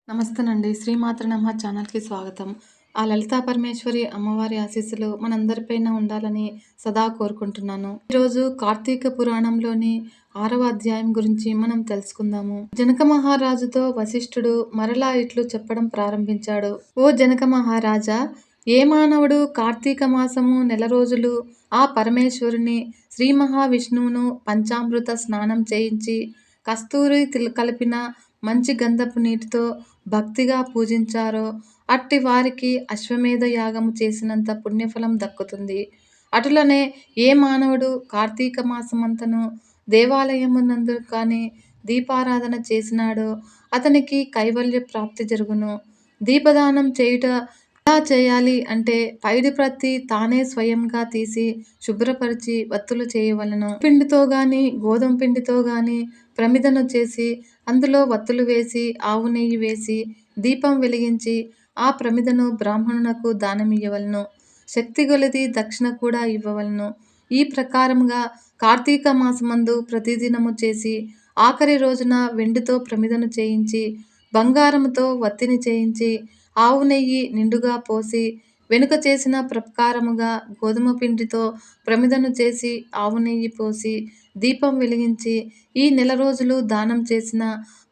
నమస్తేనండి. శ్రీమాత్ర నమః ఛానల్‌కి స్వాగతం. ఆ లలితా పరమేశ్వరి అమ్మవారి ఆశీస్సులు మనందరిపైన ఉండాలని సదా కోరుకుంటున్నాను. ఈరోజు కార్తీక పురాణంలోని 6వ అధ్యాయం గురించి మనం తెలుసుకుందాము. జనక మహారాజుతో వశిష్ఠుడు మరలా ఇట్లు చెప్పడం ప్రారంభించాడు. ఓ జనక మహారాజా! ఏ మానవుడు కార్తీక మాసము నెల రోజులు ఆ పరమేశ్వరుని శ్రీ మహావిష్ణువును పంచామృత స్నానం చేయించి కస్తూరి కలిపిన మంచి గంధపు నీటితో భక్తిగా పూజించారో అట్టి వారికి అశ్వమేధ యాగము చేసినంత పుణ్యఫలం దక్కుతుంది. అటులనే ఏ మానవుడు కార్తీక మాసమంతను దేవాలయమునందు కానీ దీపారాధన చేసినాడో అతనికి కైవల్య ప్రాప్తి జరుగును. దీపదానం చేయుట ఎలా చేయాలి అంటే పైడి ప్రత్తి తానే స్వయంగా తీసి శుభ్రపరిచి వత్తులు చేయవలెను. పిండితో గాని గోధుమ పిండితో గాని ప్రమిదను చేసి అందులో వత్తులు వేసి ఆవు నెయ్యి వేసి దీపం వెలిగించి ఆ ప్రమిదను బ్రాహ్మణునకు దానమియ్యవలెను. శక్తి కొలది దక్షిణ కూడా ఇవ్వవలెను. ఈ ప్రకారముగా కార్తీక మాసమందు ప్రతిదినము చేసి ఆఖరి రోజున వెండితో ప్రమిదను చేయించి బంగారముతో వత్తిని చేయించి ఆవు నెయ్యి నిండుగా పోసి వెనుక చేసిన ప్రకారముగా గోధుమ పిండితో ప్రమిదను చేసి ఆవు నెయ్యి పోసి దీపం వెలిగించి ఈ నెల రోజులు దానం చేసిన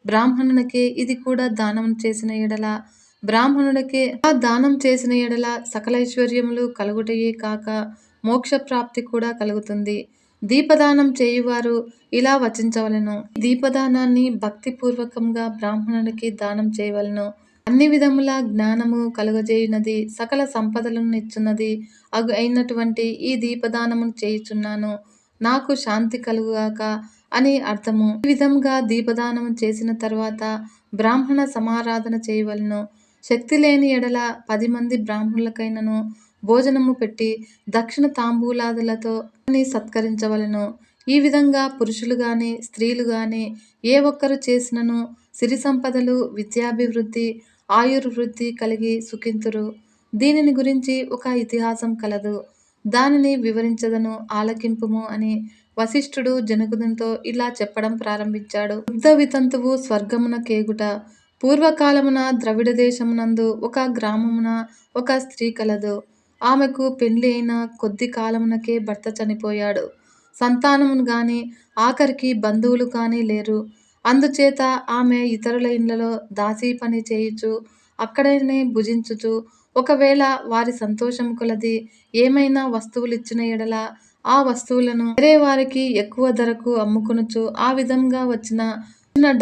బ్రాహ్మణునికే ఇది కూడా దానం చేసిన ఎడల బ్రాహ్మణుడికే ఆ దానం చేసిన ఎడల సకలైశ్వర్యములు కలుగుటయే కాక మోక్షప్రాప్తి కూడా కలుగుతుంది. దీపదానం చేయువారు ఇలా వచించవలెను. దీపదానాన్ని భక్తిపూర్వకంగా బ్రాహ్మణునికి దానం చేయవలెను. అన్ని విధముల జ్ఞానము కలుగజేయునది సకల సంపదలను నిచ్చున్నది అయినటువంటి ఈ దీపదానమును చేయుచున్నాను. నాకు శాంతి కలుగుగాక అని అర్థము. ఈ విధంగా దీపదానము చేసిన తర్వాత బ్రాహ్మణ సమారాధన చేయవలెను. శక్తి లేని ఎడల 10 మంది బ్రాహ్మణులకైనను భోజనము పెట్టి దక్షిణ తాంబూలాదులతో సత్కరించవలెను. ఈ విధంగా పురుషులు గాని స్త్రీలు గాని ఏ ఒక్కరు చేసినను సిరి సంపదలు విద్యాభివృద్ధి ఆయుర్వృద్ధి కలిగి సుఖింతురు. దీనిని గురించి ఒక ఇతిహాసం కలదు. దానిని వివరించదను ఆలకింపుము అని వశిష్ఠుడు జనకునితో ఇలా చెప్పడం ప్రారంభించాడు. బుద్ధ వితంతువు స్వర్గమున కేగుట. పూర్వకాలమున ద్రవిడ దేశమునందు ఒక గ్రామమున ఒక స్త్రీ కలదు. ఆమెకు పెండ్లి అయిన కొద్ది కాలమునకే భర్త చనిపోయాడు. సంతానమును గాని ఆఖరికి బంధువులు కానీ లేరు. అందుచేత ఆమె ఇతరుల ఇళ్లలో దాసీ పని చేయుచు అక్కడనే భుజించుచు ఒకవేళ వారి సంతోషం కొలది ఏమైనా వస్తువులిచ్చిన ఎడల ఆ వస్తువులను వేరే వారికి ఎక్కువ ధరకు అమ్ముకొనుచు ఆ విధంగా వచ్చిన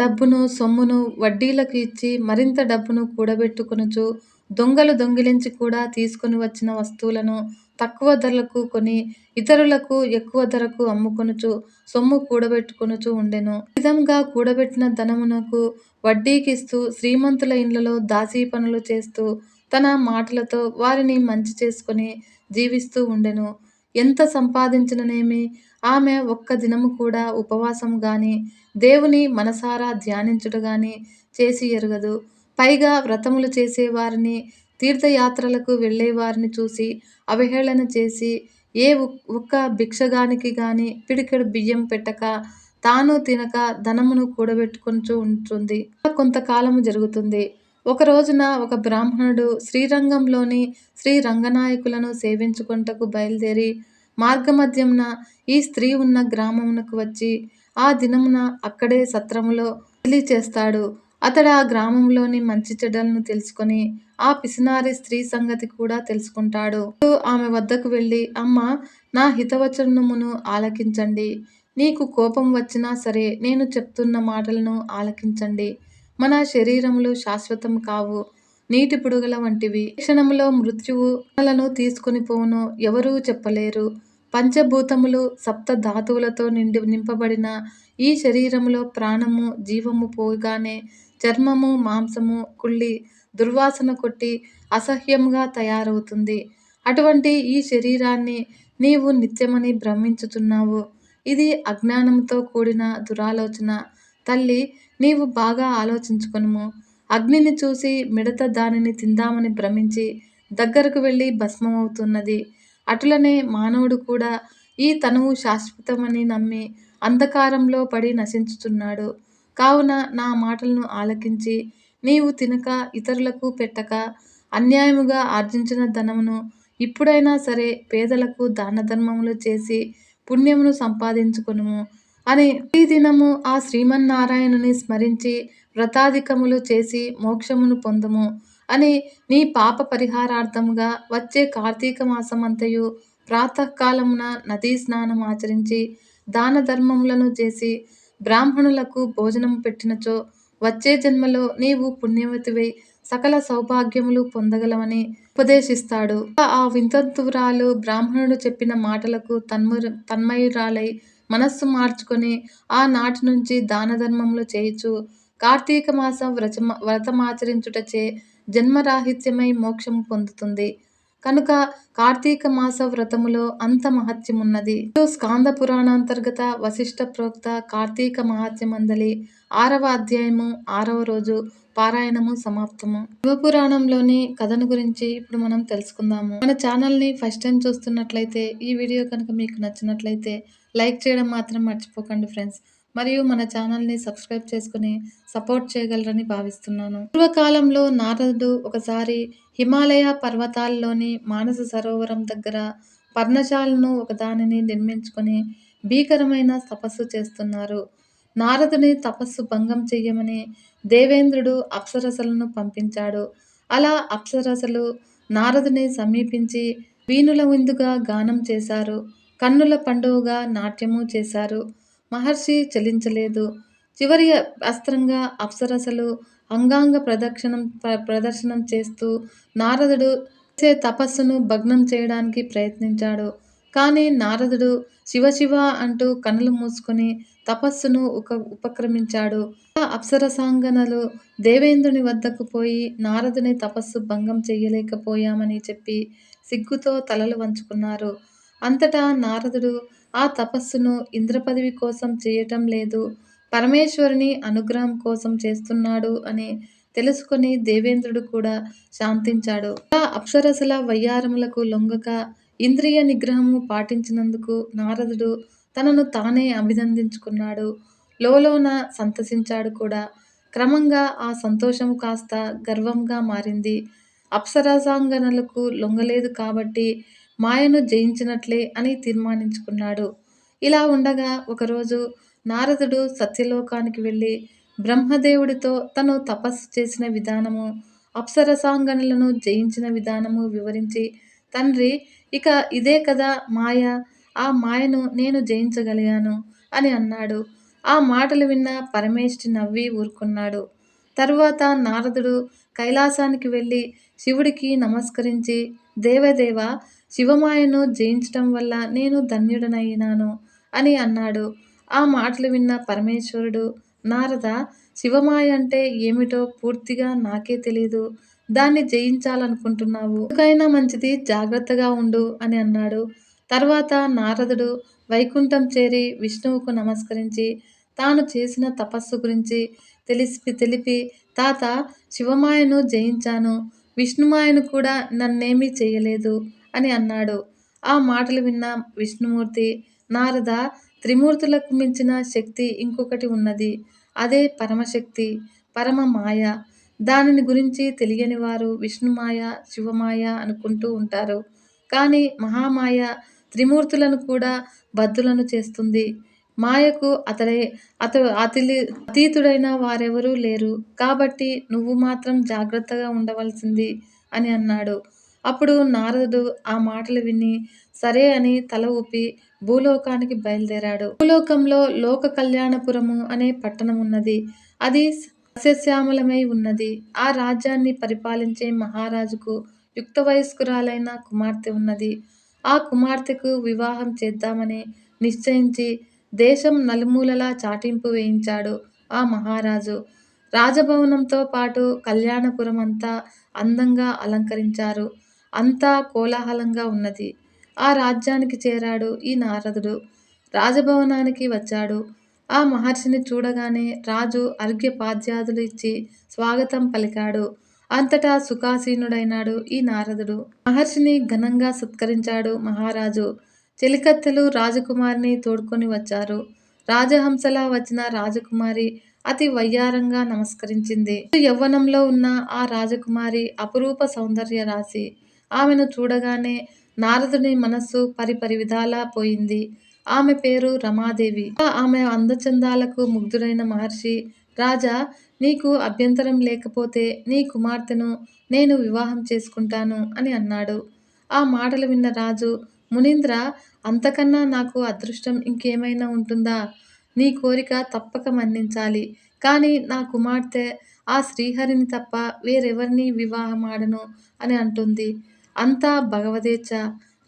డబ్బును సొమ్మును వడ్డీలకు ఇచ్చి మరింత డబ్బును కూడబెట్టుకొనుచు దొంగలు దొంగిలించి కూడా తీసుకొని వచ్చిన వస్తువులను తక్కువ ధరలకు కొని ఇతరులకు ఎక్కువ ధరకు అమ్ముకొనుచు సొమ్ము కూడబెట్టుకొనుచు ఉండెను. ఈ విధంగా కూడబెట్టిన ధనమునకు వడ్డీకిస్తూ శ్రీమంతుల ఇండ్లలో దాసీ పనులు చేస్తూ తన మాటలతో వారిని మంచి చేసుకొని జీవిస్తూ ఉండెను. ఎంత సంపాదించిననేమి ఆమె ఒక్క దినము కూడా ఉపవాసం గాని దేవుని మనసారా ధ్యానించుట గాని చేసి ఎరుగదు. పైగా వ్రతములు చేసేవారిని తీర్థయాత్రలకు వెళ్ళేవారిని చూసి అవహేళన చేసి ఏ ఒక్క భిక్షగానికి గాని పిడికెడు బియ్యం పెట్టక తాను తినక ధనమును కూడబెట్టుకొనుచూ ఉంటుంది. కొంతకాలము జరుగుతుంది. ఒక రోజున ఒక బ్రాహ్మణుడు శ్రీరంగంలోని శ్రీ రంగనాయకులను సేవించుకొనుటకు బయలుదేరి మార్గమధ్యమున ఈ స్త్రీ ఉన్న గ్రామమునకు వచ్చి ఆ దినమున అక్కడే సత్రములో బదిలీ చేస్తాడు. అతడు ఆ గ్రామంలోని మంచి చెడ్డలను తెలుసుకొని ఆ పిసినారి స్త్రీ సంగతి కూడా తెలుసుకుంటాడు. ఆమె వద్దకు వెళ్ళి, అమ్మా, నా హితవచనమును ఆలకించండి. నీకు కోపం వచ్చినా సరే నేను చెప్తున్న మాటలను ఆలకించండి. మన శరీరములు శాశ్వతం కావు, నీటి బుడగల వంటివి. క్షణములో మృత్యువు మనలను తీసుకొని పోవును, ఎవరూ చెప్పలేరు. పంచభూతములు సప్త ధాతువులతో నింపబడిన ఈ శరీరములో ప్రాణము జీవము పోగానే చర్మము మాంసము కుళ్ళి దుర్వాసన కొట్టి అసహ్యంగా తయారవుతుంది. అటువంటి ఈ శరీరాన్ని నీవు నిత్యమని భ్రమించుచున్నావు. ఇది అజ్ఞానంతో కూడిన దురాలోచన. తల్లి, నీవు బాగా ఆలోచించుకొనుము. అగ్నిని చూసి మిడత దానిని తిందామని భ్రమించి దగ్గరకు వెళ్ళి భస్మమవుతున్నది. అటులనే మానవుడు కూడా ఈ తనువు శాశ్వతమని నమ్మి అంధకారంలో పడి నశించుచున్నాడు. కావున నా మాటలను ఆలకించి నీవు తినక ఇతరులకు పెట్టక అన్యాయముగా ఆర్జించిన ధనమును ఇప్పుడైనా సరే పేదలకు దాన ధర్మములు చేసి పుణ్యమును సంపాదించుకొనుము అని ప్రతిదినము ఆ శ్రీమన్నారాయణుని స్మరించి వ్రతాధికములు చేసి మోక్షమును పొందుము అని నీ పాప పరిహారార్థముగా వచ్చే కార్తీక మాసమంతయు ప్రాతకాలమున నదీ స్నానం ఆచరించి దాన ధర్మములను చేసి బ్రాహ్మణులకు భోజనము పెట్టినచో వచ్చే జన్మలో నీవు పుణ్యవతివై సకల సౌభాగ్యములు పొందగలవని ఉపదేశిస్తాడు. ఆ వింతంతురాలు బ్రాహ్మణుడు చెప్పిన మాటలకు తన్మయురాలై మనస్సు మార్చుకొని ఆనాటి నుంచి దాన ధర్మములు చేయుచు కార్తీక మాస వ్రతమాచరించుటచే జన్మరాహిత్యమై మోక్షము పొందుతుంది. కనుక కార్తీక మాస వ్రతములో అంత మహత్యమున్నది. స్కాంద పురాణాంతర్గత వశిష్ఠ ప్రోక్త కార్తీక మహాత్మ్యమందలి 6వ అధ్యాయము 6వ రోజు పారాయణము సమాప్తము. శివపురాణంలోని కథను గురించి ఇప్పుడు మనం తెలుసుకుందాము. మన ఛానల్ని ఫస్ట్ టైం చూస్తున్నట్లయితే ఈ వీడియో కనుక మీకు నచ్చినట్లయితే లైక్ చేయడం మాత్రం మర్చిపోకండి ఫ్రెండ్స్. మరియు మన ఛానల్ని సబ్స్క్రైబ్ చేసుకుని సపోర్ట్ చేయగలరని భావిస్తున్నాను. పూర్వకాలంలో నారదుడు ఒకసారి హిమాలయ పర్వతాల్లోని మానస సరోవరం దగ్గర పర్ణశాలను ఒకదానిని నిర్మించుకొని భీకరమైన తపస్సు చేస్తున్నారు. నారదుని తపస్సు భంగం చెయ్యమని దేవేంద్రుడు అప్సరసలను పంపించాడు. అలా అప్సరసలు నారదుని సమీపించి వీణుల విందుగా గానం చేశారు. కన్నుల పండుగగా నాట్యము చేశారు. మహర్షి చలించలేదు. చివరి అస్త్రంగా అప్సరసలు అంగాంగ ప్రదర్శనం చేస్తూ నారదుడు చేసే తపస్సును భగ్నం చేయడానికి ప్రయత్నించాడు. కానీ నారదుడు శివ శివ అంటూ కన్నులు మూసుకొని తపస్సును ఉపక్రమించాడు. అప్సరసాంగనలు దేవేంద్రుని వద్దకు పోయి నారదుని తపస్సు భంగం చెయ్యలేకపోయామని చెప్పి సిగ్గుతో తలలు వంచుకున్నారు. అంతటా నారదుడు ఆ తపస్సును ఇంద్రపదవి కోసం చేయటం లేదు, పరమేశ్వరుని అనుగ్రహం కోసం చేస్తున్నాడు అని తెలుసుకొని దేవేంద్రుడు కూడా శాంతించాడు. ఆ అప్సరసల వయ్యారములకు లొంగక ఇంద్రియ నిగ్రహము పాటించినందుకు నారదుడు తనను తానే అభినందించుకున్నాడు. లోలోన సంతసించాడు కూడా. క్రమంగా ఆ సంతోషము కాస్త గర్వంగా మారింది. అప్సరసాంగనలకు లొంగలేదు కాబట్టి మాయను జయించినట్లే అని తీర్మానించుకున్నాడు. ఇలా ఉండగా ఒకరోజు నారదుడు సత్యలోకానికి వెళ్ళి బ్రహ్మదేవుడితో తను తపస్సు చేసిన విధానము, అప్సరసాంగనులను జయించిన విధానము వివరించి, తండ్రి, ఇక ఇదే కదా మాయ, ఆ మాయను నేను జయించగలిగాను అని అన్నాడు. ఆ మాటలు విన్న పరమేష్ఠి నవ్వి ఊరుకున్నాడు. తరువాత నారదుడు కైలాసానికి వెళ్ళి శివుడికి నమస్కరించి, దేవదేవ, శివమాయను జయించటం వల్ల నేను ధన్యుడనైనాను అని అన్నాడు. ఆ మాటలు విన్న పరమేశ్వరుడు, నారద, శివమాయ అంటే ఏమిటో పూర్తిగా నాకే తెలీదు. దాన్ని జయించాలనుకుంటున్నావు. ఎందుకైనా మంచిది, జాగ్రత్తగా ఉండు అని అన్నాడు. తర్వాత నారదుడు వైకుంఠం చేరి విష్ణువుకు నమస్కరించి తాను చేసిన తపస్సు గురించి తెలిపి, తాత, శివమాయను జయించాను, విష్ణుమాయను కూడా నన్నేమీ చేయలేదు అని అన్నాడు. ఆ మాటలు విన్న విష్ణుమూర్తి, నారద, త్రిమూర్తులకు మించిన శక్తి ఇంకొకటి ఉన్నది. అదే పరమశక్తి, పరమ మాయ. దానిని గురించి తెలియని వారు విష్ణుమాయ, శివమాయ అనుకుంటూ ఉంటారు. కానీ మహామాయ త్రిమూర్తులను కూడా బద్ధులను చేస్తుంది. మాయకు అతీతుడైన వారెవరూ లేరు. కాబట్టి నువ్వు మాత్రం జాగ్రత్తగా ఉండవలసింది అని అన్నాడు. అప్పుడు నారదుడు ఆ మాటలు విని సరే అని తల ఊపి భూలోకానికి బయలుదేరాడు. భూలోకంలో లోక కళ్యాణపురము అనే పట్టణం ఉన్నది. అది సస్యశ్యామలమై ఉన్నది. ఆ రాజ్యాన్ని పరిపాలించే మహారాజుకు యుక్త వయస్కురాలైన కుమార్తె ఉన్నది. ఆ కుమార్తెకు వివాహం చేద్దామని నిశ్చయించి దేశం నలుమూలలా చాటింపు వేయించాడు ఆ మహారాజు. రాజభవనంతో పాటు కళ్యాణపురం అంతా అందంగా అలంకరించారు. అంతా కోలాహలంగా ఉన్నది. ఆ రాజ్యానికి చేరాడు ఈ నారదుడు. రాజభవనానికి వచ్చాడు. ఆ మహర్షిని చూడగానే రాజు అర్ఘ్యపాద్యాదులు ఇచ్చి స్వాగతం పలికాడు. అంతటా సుఖాసీనుడైనాడు ఈ నారదుడు. మహర్షిని ఘనంగా సత్కరించాడు మహారాజు. చెలికత్తెలు రాజకుమారిని తోడ్కొని వచ్చారు. రాజహంసలా వచ్చిన రాజకుమారి అతి వయ్యారంగా నమస్కరించింది. యవ్వనంలో ఉన్న ఆ రాజకుమారి అపురూప సౌందర్య రాశి. ఆమెను చూడగానే నారదుని మనస్సు పరిపరి విధాలా పోయింది. ఆమె పేరు రమాదేవి. ఆమె అందచందాలకు ముగ్ధుడైన మహర్షి, రాజా, నీకు అభ్యంతరం లేకపోతే నీ కుమార్తెను నేను వివాహం చేసుకుంటాను అని అన్నాడు. ఆ మాటలు విన్న రాజు, మునీంద్ర, అంతకన్నా నాకు అదృష్టం ఇంకేమైనా ఉంటుందా? నీ కోరిక తప్పక మన్నించాలి. కానీ నా కుమార్తె ఆ శ్రీహరిని తప్ప వేరెవరిని వివాహమాడను అని అంటుంది. అంతా భగవదేచ్ఛ.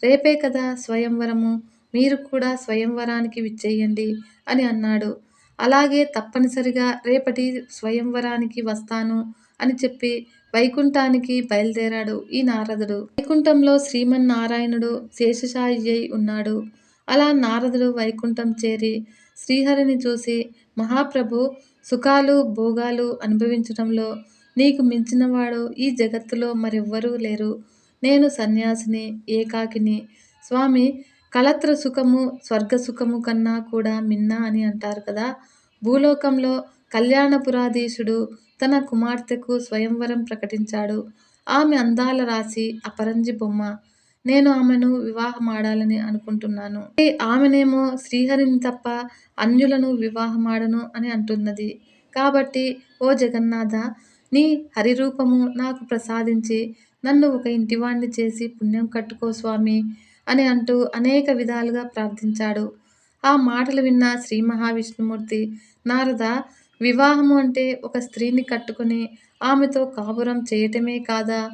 రేపే కదా స్వయంవరము. మీరు కూడా స్వయంవరానికి విచ్చేయండి అని అన్నాడు. అలాగే తప్పనిసరిగా రేపటి స్వయంవరానికి వస్తాను అని చెప్పి వైకుంఠానికి బయలుదేరాడు ఈ నారదుడు. వైకుంఠంలో శ్రీమన్నారాయణుడు శేషశాయి అయి ఉన్నాడు. అలా నారదుడు వైకుంఠం చేరి శ్రీహరిని చూసి, మహాప్రభు, సుఖాలు భోగాలు అనుభవించడంలో నీకు మించినవాడు ఈ జగత్తులో మరెవ్వరూ లేరు. నేను సన్యాసిని, ఏకాకిని. స్వామి, కళత్ర సుఖము స్వర్గ సుఖము కన్నా కూడా మిన్న అని అంటారు కదా. భూలోకంలో కళ్యాణపురాధీశుడు తన కుమార్తెకు స్వయంవరం ప్రకటించాడు. ఆమె అందాల రాశి, అపరంజి బొమ్మ. నేను ఆమెను వివాహమాడాలని అనుకుంటున్నాను. ఆమెనేమో శ్రీహరిని తప్ప అన్యులను వివాహమాడను అని అంటున్నది. కాబట్టి ఓ జగన్నాథ, నీ హరిరూపము నాకు ప్రసాదించి నన్ను ఒక ఇంటివాణ్ణి చేసి పుణ్యం కట్టుకో స్వామి అని అంటూ అనేక విధాలుగా ప్రార్థించాడు. ఆ మాటలు విన్న శ్రీ మహావిష్ణుమూర్తి, నారద, వివాహము అంటే ఒక స్త్రీని కట్టుకుని ఆమెతో కాపురం చేయటమే కాదా,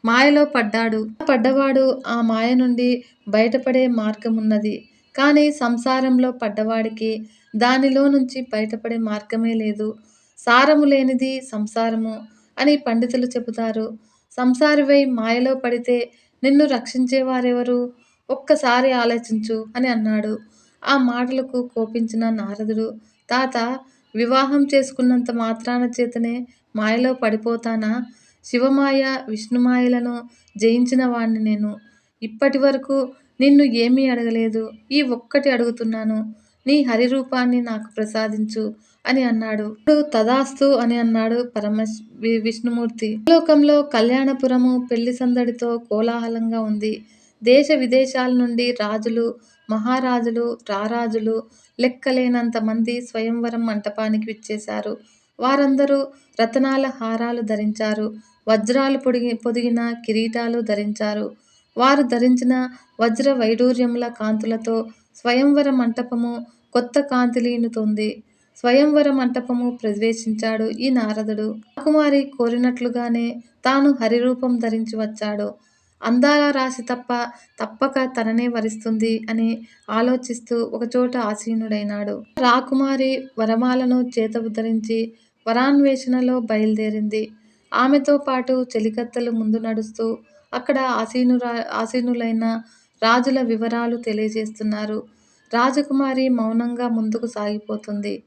మాయలో పడ్డవాడు ఆ మాయ నుండి బయటపడే మార్గమున్నది. కానీ సంసారంలో పడ్డవాడికి దానిలో నుంచి బయటపడే మార్గమే లేదు. సారము లేనిది సంసారము అని పండితులు చెబుతారు. సంసారివై మాయలో పడితే నిన్ను రక్షించేవారెవరు? ఒక్కసారి ఆలోచించు అని అన్నాడు. ఆ మాటలకు కోపించిన నారదుడు, తాత, వివాహం చేసుకున్నంత మాత్రాన చేతనే మాయలో పడిపోతానా? శివమాయ, విష్ణుమాయలను జయించిన వాణ్ణి నేను. ఇప్పటి వరకు నిన్ను ఏమీ అడగలేదు. ఈ ఒక్కటి అడుగుతున్నాను. నీ హరిరూపాన్ని నాకు ప్రసాదించు అని అన్నాడు. తదాస్తు అని అన్నాడు విష్ణుమూర్తి. లోకంలో కళ్యాణపురము పెళ్లి సందడితో కోలాహలంగా ఉంది. దేశ విదేశాల నుండి రాజులు, మహారాజులు, రారాజులు లెక్కలేనంత మంది స్వయంవరం మంటపానికి విచ్చేశారు. వారందరూ రతనాల హారాలు ధరించారు. వజ్రాలు పొదిగిన కిరీటాలు ధరించారు. వారు ధరించిన వజ్ర వైడూర్యముల కాంతులతో స్వయంవర మంటపము కొత్త కాంతిలీనుతోంది. స్వయంవర మంటపము ప్రవేశించాడు ఈ నారదుడు. రాకుమారి కోరినట్లుగానే తాను హరిరూపం ధరించి వచ్చాడు. అందాల రాశి తప్పక తననే వరిస్తుంది అని ఆలోచిస్తూ ఒకచోట ఆసీనుడైనాడు. రాకుమారి వరమాలను చేత ధరించి వరాన్వేషణలో బయలుదేరింది. ఆమెతో పాటు చెలికత్తెలు ముందు నడుస్తూ అక్కడ ఆసీనులైన రాజుల వివరాలు తెలియజేస్తున్నారు. రాజకుమారి మౌనంగా ముందుకు సాగిపోతుంది.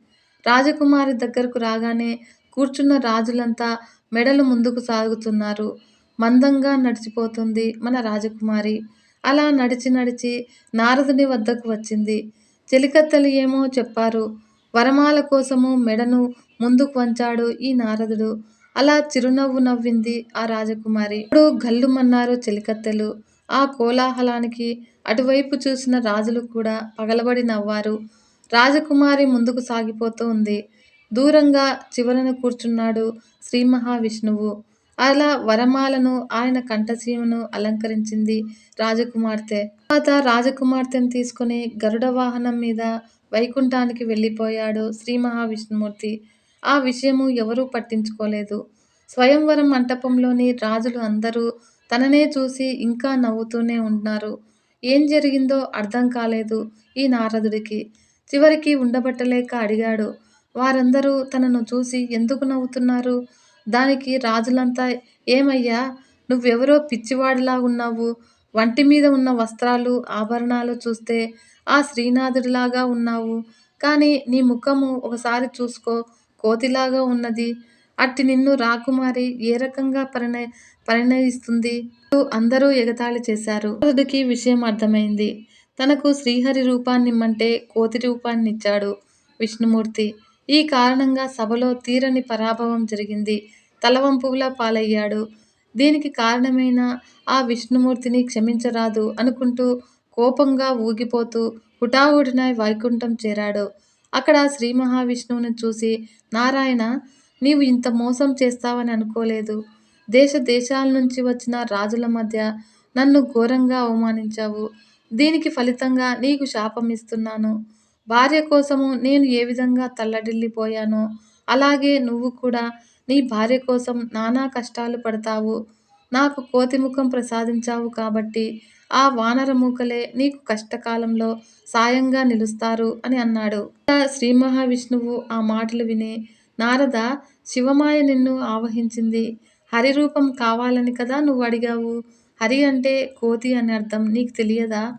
రాజకుమారి దగ్గరకు రాగానే కూర్చున్న రాజులంతా మెడలు ముందుకు సాగుతున్నారు. మందంగా నడిచిపోతుంది మన రాజకుమారి. అలా నడిచి నడిచి నారదుని వద్దకు వచ్చింది. చెలికత్తెలు ఏమో చెప్పారు. వరమాల కోసము మెడను ముందుకు వంచాడు ఈ నారదుడు. అలా చిరునవ్వు నవ్వింది ఆ రాజకుమారి. ఇప్పుడు గల్లుమన్నారు చెలికత్తెలు. ఆ కోలాహలానికి అటువైపు చూసిన రాజులు కూడా పగలబడి నవ్వారు. రాజకుమారి ముందుకు సాగిపోతూ ఉంది. దూరంగా చివరన కూర్చున్నాడు శ్రీ మహావిష్ణువు. అలా వరమాలను, ఆయన కంఠసీమను అలంకరించింది రాజకుమార్తె. తర్వాత రాజకుమార్తెను తీసుకుని గరుడ వాహనం మీద వైకుంఠానికి వెళ్ళిపోయాడు శ్రీ మహావిష్ణుమూర్తి. ఆ విషయము ఎవరూ పట్టించుకోలేదు. స్వయంవరం మంటపంలోని రాజులు అందరూ తననే చూసి ఇంకా నవ్వుతూనే ఉన్నారు. ఏం జరిగిందో అర్థం కాలేదు ఈ నారదుడికి. చివరికి ఉండబట్టలేక అడిగాడు. వారందరూ తనను చూసి ఎందుకు నవ్వుతున్నారు? దానికి రాజులంతా, ఏమయ్యా, నువ్వెవరో పిచ్చివాడిలాగున్నావు. వంటి మీద ఉన్న వస్త్రాలు, ఆభరణాలు చూస్తే ఆ శ్రీనాథుడిలాగా ఉన్నావు. కానీ నీ ముఖము ఒకసారి చూసుకో, కోతిలాగా ఉన్నది. అట్టి నిన్ను రాకుమారి ఏ రకంగా పరిణయిస్తుంది? అందరూ ఎగతాళి చేశారు. నారదుడికి విషయం అర్థమైంది. తనకు శ్రీహరి రూపాన్నిమ్మంటే కోతి రూపాన్నిచ్చాడు విష్ణుమూర్తి. ఈ కారణంగా సభలో తీరని పరాభవం జరిగింది. తలవంపులా పాలయ్యాడు. దీనికి కారణమైన ఆ విష్ణుమూర్తిని క్షమించరాదు అనుకుంటూ కోపంగా ఊగిపోతూ హుటాహుటిన వైకుంఠం చేరాడు. అక్కడ శ్రీ మహావిష్ణువును చూసి, నారాయణ, నీవు ఇంత మోసం చేస్తావని అనుకోలేదు. దేశ దేశాల నుంచి వచ్చిన రాజుల మధ్య నన్ను ఘోరంగా అవమానించావు. దీనికి ఫలితంగా నీకు శాపం ఇస్తున్నాను. భార్య కోసము నేను ఏ విధంగా తల్లడిల్లిపోయానో అలాగే నువ్వు కూడా నీ భార్య కోసం నానా కష్టాలు పడతావు. నాకు కోతి ముఖం ప్రసాదించావు కాబట్టి ఆ వానర మూకలే నీకు కష్టకాలంలో సాయంగా నిలుస్తారు అని అన్నాడు. శ్రీ మహావిష్ణువు ఆ మాటలు విని, నారద, శివమాయ నిన్ను ఆవహించింది. హరి రూపం కావాలని కదా నువ్వు అడిగావు. హరి అంటే కోతి అని అర్థం నీకు తెలియదా?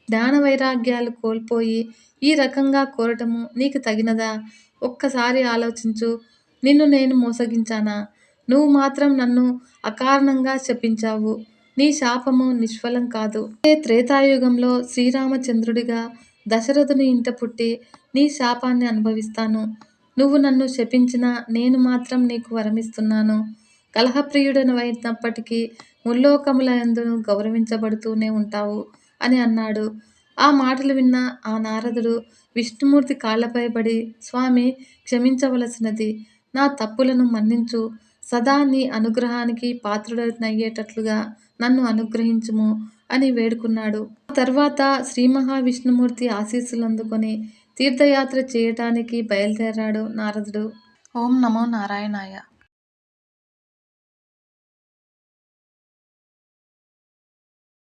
జ్ఞాన వైరాగ్యాలు కోల్పోయి ఈ రకంగా కోరటము నీకు తగినదా? ఒక్కసారి ఆలోచించు. నిన్ను నేను మోసగించానా? నువ్వు మాత్రం నన్ను అకారణంగా శపించావు. నీ శాపము నిష్ఫలం కాదు. త్రేతాయుగంలో శ్రీరామచంద్రుడిగా దశరథుని ఇంట పుట్టి నీ శాపాన్ని అనుభవిస్తాను. నువ్వు నన్ను శపించినా నేను మాత్రం నీకు వరమిస్తున్నాను. కలహప్రియుడనైనప్పటికీ ముల్లోకములందు గౌరవించబడుతూనే ఉంటావు అని అన్నాడు. ఆ మాటలు విన్న ఆ నారదుడు విష్ణుమూర్తి కాళ్ళపై పడి, స్వామి, క్షమించవలసినది. నా తప్పులను మన్నించు. సదా నీ అనుగ్రహానికి పాత్రుడనయ్యేటట్లుగా నన్ను అనుగ్రహించుము అని వేడుకున్నాడు. ఆ తర్వాత శ్రీ మహావిష్ణుమూర్తి ఆశీస్సులు అందుకొని తీర్థయాత్ర చేయటానికి బయలుదేరాడు నారదుడు. ఓం నమో నారాయణాయ.